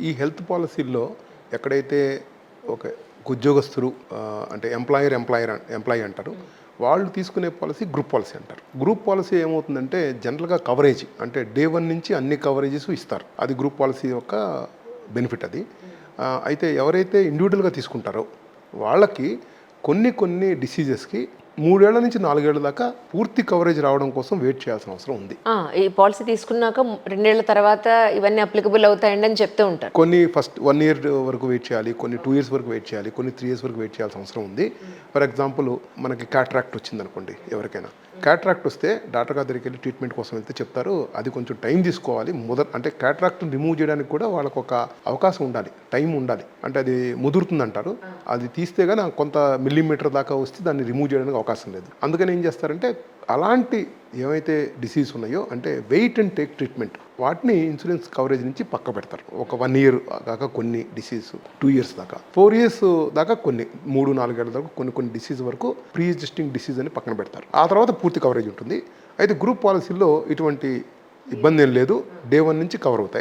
ఈ హెల్త్ పాలసీల్లో ఎక్కడైతే ఒక ఉద్యోగస్తులు అంటే ఎంప్లాయీ అంటారు, వాళ్ళు తీసుకునే పాలసీ గ్రూప్ పాలసీ అంటారు. గ్రూప్ పాలసీ ఏమవుతుందంటే జనరల్గా కవరేజ్ అంటే డే 1 నుంచి అన్ని కవరేజెస్ ఇస్తారు. అది గ్రూప్ పాలసీ యొక్క బెనిఫిట్ అది. అయితే ఎవరైతే ఇండివిజువల్గా తీసుకుంటారో వాళ్ళకి కొన్ని డిసీజెస్కి 3 ఏళ్ల నుంచి 4 ఏళ్ల దాకా పూర్తి కవరేజ్ రావడం కోసం వెయిట్ చేయాల్సిన అవసరం ఉంది. ఈ పాలసీ తీసుకున్నాక 2 ఏళ్ల తర్వాత ఇవన్నీ అప్లికబుల్ అవుతాయండి అని చెప్తూ ఉంటారు. కొన్ని ఫస్ట్ 1 ఇయర్ వరకు వెయిట్ చేయాలి, కొన్ని 2 ఇయర్స్ వరకు వెయిట్ చేయాలి, కొన్ని 3 ఇయర్స్ వరకు వెయిట్ చేయాల్సిన అవసరం ఉంది. ఫర్ ఎగ్జాంపుల్ మనకి క్యాట్రాక్ట్ వచ్చిందనుకోండి, ఎవరికైనా క్యాట్రాక్ట్ వస్తే డాక్టర్ గారి దగ్గరికి వెళ్ళి ట్రీట్మెంట్ కోసం వెళ్తే చెప్తారు అది కొంచెం టైం తీసుకోవాలి. అంటే క్యాట్రాక్ట్ రిమూవ్ చేయడానికి కూడా వాళ్ళకు ఒక అవకాశం ఉండాలి, టైం ఉండాలి. అంటే అది ముదురుతుంది అంటారు, అది తీస్తే కానీ కొంత మిల్లీమీటర్ దాకా వస్తే దాన్ని రిమూవ్ చేయడానికి అవకాశం లేదు. అందుకని ఏం చేస్తారంటే అలాంటి ఏవైతే డిసీజ్ ఉన్నాయో అంటే వెయిట్ అండ్ టేక్ ట్రీట్మెంట్ వాటిని ఇన్సూరెన్స్ కవరేజ్ నుంచి పక్క పెడతారు. ఒక 1 ఇయర్ దాకా కొన్ని డిసీజ్, 2 ఇయర్స్ దాకా, 4 ఇయర్స్ దాకా కొన్ని 3-4 ఏళ్ళ దాకా కొన్ని డిసీజ్ వరకు ప్రీ ఎగ్జిస్టింగ్ డిసీజ్ అని పక్కన పెడతారు. ఆ తర్వాత పూర్తి కవరేజ్ ఉంటుంది. అయితే గ్రూప్ పాలసీల్లో ఇటువంటి ఇబ్బంది ఏం లేదు, డే 1 నుంచి కవర్ అవుతాయి.